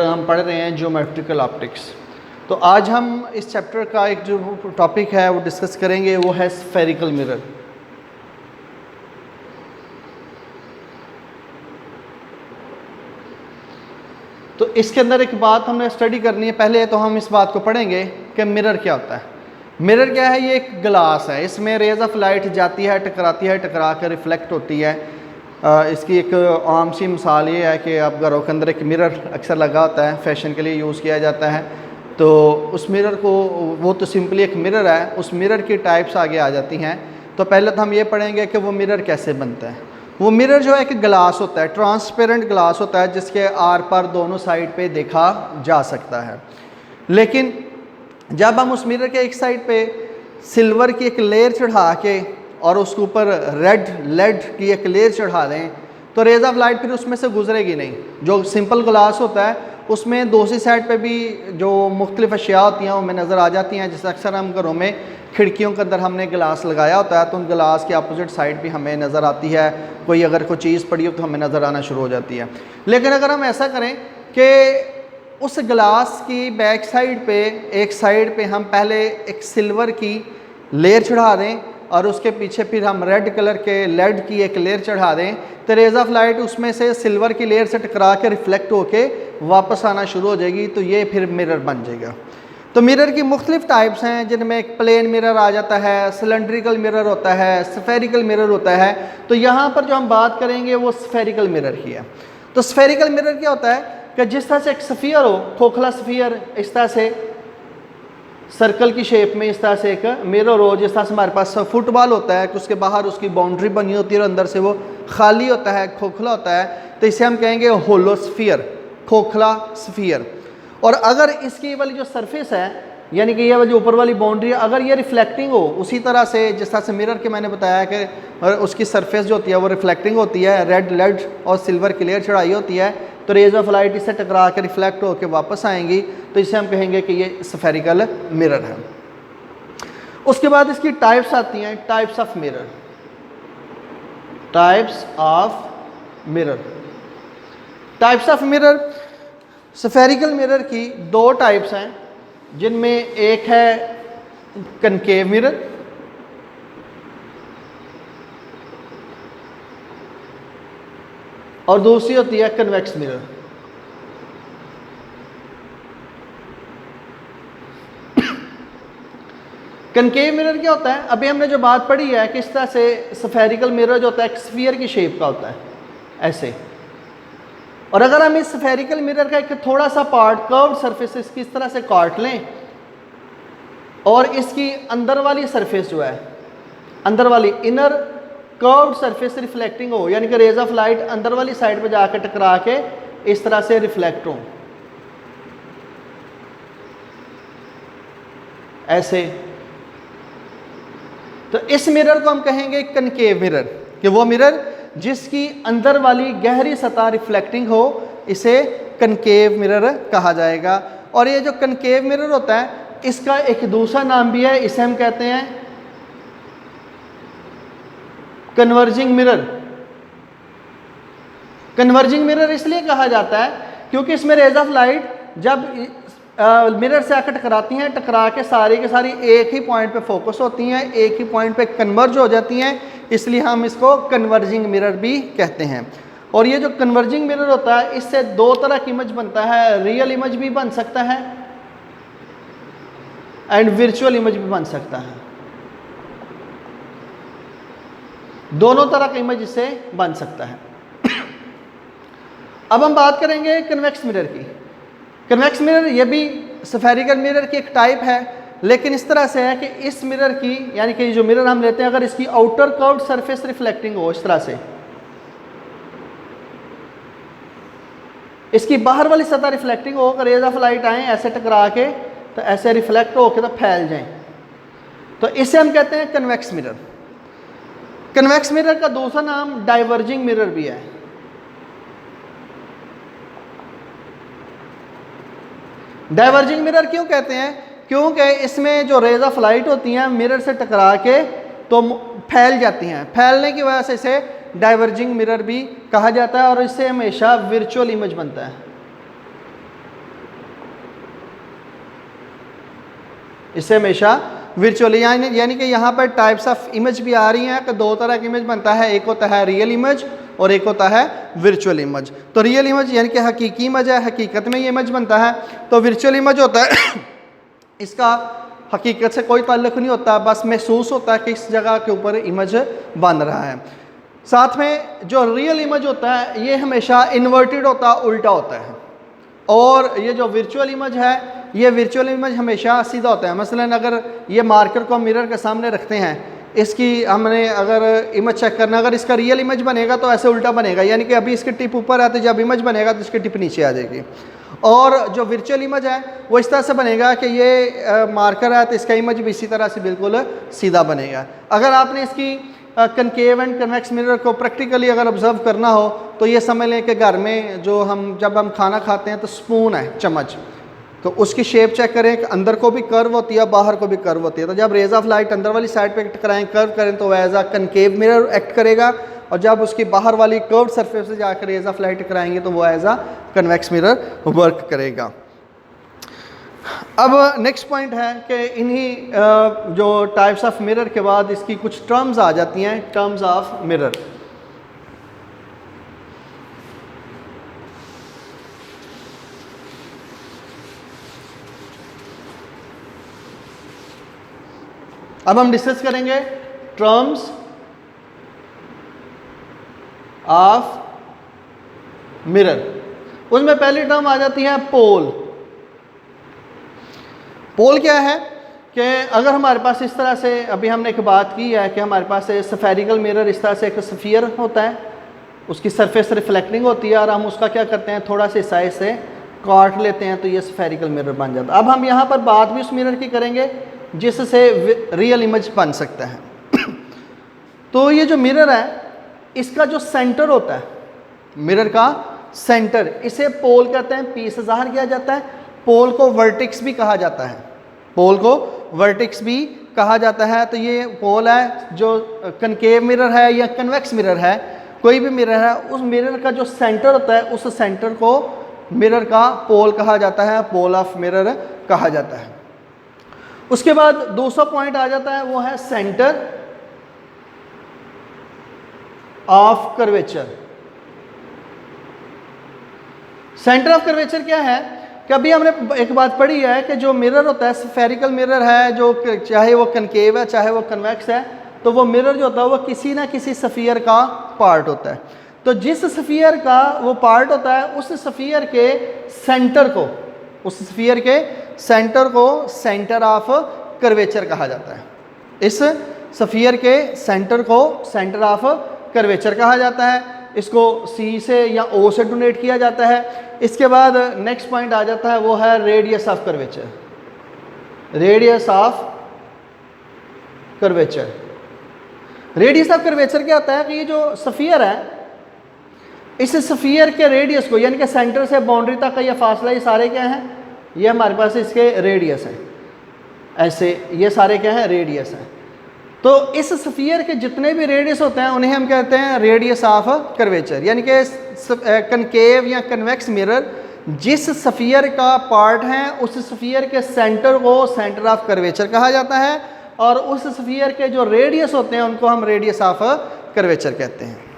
हम पढ़ रहे हैं ज्योमेट्रिकल ऑप्टिक्स। तो आज हम इस चैप्टर का एक जो टॉपिक है वो डिस्कस करेंगे, वो है स्फेरिकल मिरर। तो इसके अंदर एक बात हमने स्टडी करनी है। पहले तो हम इस बात को पढ़ेंगे कि मिरर क्या होता है। मिरर क्या है? ये एक ग्लास है, इसमें रेज ऑफ लाइट जाती है, टकराती है, टकरा कर रिफ्लेक्ट होती है। इसकी एक आम सी मिसाल ये है कि आप घरों के अंदर एक मिरर अक्सर लगा होता है, फैशन के लिए यूज़ किया जाता है। तो उस मिरर को, वो तो सिंपली एक मिरर है, उस मिरर की टाइप्स आगे आ जाती हैं। तो पहले तो हम ये पढ़ेंगे कि वो मिरर कैसे बनता है। वो मिरर जो है एक ग्लास होता है, ट्रांसपेरेंट ग्लास होता है, जिसके आर पार दोनों साइड पे देखा जा सकता है। लेकिन जब हम उस मिरर के एक साइड पे सिल्वर की एक लेयर चढ़ा के और उसके ऊपर रेड लेड की एक लेयर चढ़ा दें तो रेज ऑफ लाइट फिर उसमें से गुजरेगी नहीं। जो सिंपल ग्लास होता है उसमें दूसरी साइड पे भी जो मुख्तलिफ अशिया होती हैं वो हमें नज़र आ जाती हैं। जैसे अक्सर हम घरों में खिड़कियों के अंदर हमने गिलास लगाया होता है तो उन गिलास के अपोजिट साइड भी हमें नज़र आती है। कोई अगर कोई चीज़ पड़ी हो तो हमें नज़र आना शुरू हो जाती है। लेकिन अगर हम ऐसा करें कि उस गिलास की बैक साइड पे, एक साइड पे हम पहले एक सिल्वर की लेयर चढ़ा दें और उसके पीछे फिर हम रेड कलर के लेड की एक लेयर चढ़ा दें तो रेज ऑफ लाइट उसमें से सिल्वर की लेयर से टकरा के रिफ्लेक्ट होके वापस आना शुरू हो जाएगी। तो ये फिर मिरर बन जाएगा। तो मिरर की मुख्तलिफ टाइप्स हैं, जिनमें एक प्लेन मिरर आ जाता है, सिलेंड्रिकल मिरर होता है, स्फेरिकल मिरर होता है। तो यहाँ पर जो हम बात करेंगे वो स्फेरिकल मिरर की है। तो स्फेरिकल मिरर क्या होता है कि जिस तरह से एक स्फीयर हो, खोखला स्फीयर, इस तरह से सर्कल की शेप में इस तरह से एक मिरर हो। जिस तरह से हमारे पास फुटबॉल होता है कि उसके बाहर उसकी बाउंड्री बनी होती है और अंदर से वो खाली होता है, खोखला होता है, तो इसे हम कहेंगे होलोस्फीयर, खोखला स्फीयर। और अगर इसकी वाली जो सरफेस है, यानी कि ये वाली जो ऊपर वाली बाउंड्री है, अगर ये रिफ्लेक्टिंग हो उसी तरह से जिस तरह से मिरर के मैंने बताया कि उसकी सरफेस जो होती है वो रिफ्लेक्टिंग होती है, रेड लेड और सिल्वर की लेयर चढ़ाई होती है, तो रेज ऑफ लाइट इससे टकरा के रिफ्लेक्ट होकर वापस आएंगी, तो इसे हम कहेंगे कि ये स्फेरिकल मिरर है। उसके बाद इसकी टाइप्स आती हैं, types of mirror. Types of mirror, types of mirror, spherical mirror की दो टाइप्स हैं, जिनमें एक है कनकेव मिरर और दूसरी होती है कन्वेक्स मिरर। कनकेव मिरर क्या होता है? अभी हमने जो बात पढ़ी है कि इस तरह से स्फेरिकल मिरर जो होता है एक स्फीयर की शेप का होता है ऐसे। और अगर हम इस स्फेरिकल मिरर का एक थोड़ा सा पार्ट, कर्व्ड सरफेस इसकी इस तरह से काट लें और इसकी अंदर वाली सरफेस जो है, अंदर वाली इनर कर्व्ड सरफेस रिफ्लेक्टिंग हो, यानी कि रेज ऑफ लाइट अंदर वाली साइड पे जाकर टकरा के इस तरह से रिफ्लेक्ट हो ऐसे, तो इस मिरर को हम कहेंगे कनकेव मिरर, कि वो मिरर जिसकी अंदर वाली गहरी सतह रिफ्लेक्टिंग हो, इसे कनकेव मिरर कहा जाएगा। और ये जो कनकेव मिरर होता है इसका एक दूसरा नाम भी है, इसे हम कहते हैं कन्वर्जिंग मिरर। कन्वर्जिंग मिरर इसलिए कहा जाता है क्योंकि इसमें रेज ऑफ लाइट जब मिरर से आकर टकराती हैं, टकरा के सारी के सारी एक ही पॉइंट पे फोकस होती हैं, एक ही पॉइंट पे कन्वर्ज हो जाती हैं, इसलिए हम इसको कन्वर्जिंग मिरर भी कहते हैं। और ये जो कन्वर्जिंग मिरर होता है इससे दो तरह की इमेज बनता है, रियल इमेज भी बन सकता है एंड वर्चुअल इमेज भी बन सकता है। दोनों तरह का इमेज इससे बन सकता है। अब हम बात करेंगे कन्वेक्स मिरर की। कन्वेक्स मिरर ये भी स्फेरिकल मिरर की एक टाइप है, लेकिन इस तरह से है कि इस मिरर की, यानी कि जो मिरर हम लेते हैं, अगर इसकी आउटर कर्व्ड सरफेस रिफ्लेक्टिंग हो इस तरह से, इसकी बाहर वाली सतह रिफ्लेक्टिंग हो, अगर रेज ऑफ लाइट आए ऐसे टकरा के तो ऐसे रिफ्लेक्ट होकर तो फैल जाएं, तो इसे हम कहते हैं कन्वेक्स मिरर। कन्वेक्स मिरर का दूसरा नाम डाइवर्जिंग मिरर भी है। डाइवर्जिंग मिरर क्यों कहते हैं? क्योंकि इसमें जो रेज ऑफ लाइट होती हैं मिरर से टकरा के तो फैल जाती हैं, फैलने की वजह से इसे डाइवर्जिंग मिरर भी कहा जाता है और इससे हमेशा वर्चुअल इमेज बनता है। इससे हमेशा वर्चुअली, यानी कि यहाँ पर टाइप्स ऑफ इमेज भी आ रही हैं कि दो तरह की इमेज बनता है, एक होता है रियल इमेज और एक होता है वर्चुअल इमेज। तो रियल इमेज यानी कि हकीकी इमेज है, हकीकत में ये इमेज बनता है। तो वर्चुअल इमेज होता है इसका हकीकत से कोई ताल्लुक नहीं होता, बस महसूस होता है कि इस जगह के ऊपर इमेज बन रहा है। साथ में जो रियल इमेज होता है ये हमेशा इन्वर्टेड होता है, उल्टा होता है। और ये जो वर्चुअल इमेज है, ये वर्चुअल इमेज हमेशा सीधा होता है। मसलन अगर ये मार्कर को मिरर के सामने रखते हैं, इसकी हमने अगर इमेज चेक करना, अगर इसका रियल इमेज बनेगा तो ऐसे उल्टा बनेगा, यानी कि अभी इसकी टिप ऊपर है तो जब इमेज बनेगा तो इसकी टिप नीचे आ जाएगी। और जो वर्चुअल इमेज है वो इस तरह से बनेगा कि ये मार्कर है तो इसका इमेज भी इसी तरह से बिल्कुल सीधा बनेगा। अगर आपने इसकी कनकेव एंड कन्वेक्स मिरर को प्रैक्टिकली अगर ऑब्जर्व करना हो तो ये समझ लें कि घर में जो जब हम खाना खाते हैं तो स्पून है, चम्मच, तो उसकी शेप चेक करें कि अंदर को भी कर्व होती है, बाहर को भी कर्व होती है। तो जब रेज ऑफ लाइट अंदर वाली साइड पे टकराएं, कर्व करें तो as a concave mirror act करेगा, और जब उसकी बाहर वाली कर्व सरफेस से जाकर रेज ऑफ लाइट टकराएंगे तो वो as a convex mirror work करेगा। अब नेक्स्ट पॉइंट है कि इन्हीं जो टाइप्स ऑफ मिरर के बाद इसकी कुछ टर्म्स आ जाती हैं, टर्म्स ऑफ मिरर। अब हम डिस्कस करेंगे टर्म्स ऑफ मिरर। उसमें पहली टर्म आ जाती है पोल। पोल क्या है कि अगर हमारे पास इस तरह से, अभी हमने एक बात की है कि हमारे पास स्फेरिकल मिरर इस तरह से एक स्फीयर होता है, उसकी सरफेस रिफ्लेक्टिंग होती है और हम उसका क्या करते हैं, थोड़ा सा साइज से काट लेते हैं तो ये स्फेरिकल मिरर बन जाता है। अब हम यहाँ पर बात भी उस मिरर की करेंगे जिससे रियल इमेज बन सकता है। तो ये जो मिरर है इसका जो सेंटर होता है, मिरर का सेंटर, इसे पोल कहते हैं, पी से ज़ाहिर किया जाता है। पोल को वर्टेक्स भी कहा जाता है, पोल को वर्टेक्स भी कहा जाता है। तो ये पोल है, जो कनकेव मिरर है या कन्वेक्स मिरर है, कोई भी मिरर है, उस मिरर का जो सेंटर होता है उस सेंटर को मिरर का पोल कहा जाता है, पोल ऑफ मिरर कहा जाता है। उसके बाद दूसरा पॉइंट आ जाता है, वो है centre of curvature. Centre of curvature क्या है कि अभी हमने एक बात पढ़ी है कि जो मिरर होता है, स्फेरिकल मिरर है, जो चाहे वो कनकेव है चाहे वो कन्वेक्स है, तो वो मिरर जो होता है वो किसी ना किसी स्फीयर का पार्ट होता है। तो जिस स्फीयर का वो पार्ट होता है उस स्फीयर के सेंटर को, उस स्फीयर के सेंटर को सेंटर ऑफ कर्वेचर कहा जाता है। इस स्फीयर के सेंटर को सेंटर ऑफ कर्वेचर कहा जाता है। इसको सी से या ओ से डोनेट किया जाता है। इसके बाद नेक्स्ट पॉइंट आ जाता है, वो है radius of curvature. Radius of curvature, radius of curvature क्या होता है कि ये जो स्फीयर है, इस स्फीयर के रेडियस को, यानी कि सेंटर से बाउंड्री तक का ये फासला, ये सारे क्या हैं, ये हमारे पास इसके रेडियस है। ऐसे ये सारे क्या हैं, रेडियस हैं। तो इस स्फीयर के जितने भी रेडियस होते हैं उन्हें हम कहते हैं रेडियस ऑफ कर्वेचर। यानी कि कनकेव या कन्वेक्स मिरर जिस स्फीयर का पार्ट है उस स्फीयर के सेंटर को सेंटर ऑफ कर्वेचर कहा जाता है, और उस स्फीयर के जो रेडियस होते हैं उनको हम रेडियस ऑफ कर्वेचर कहते हैं।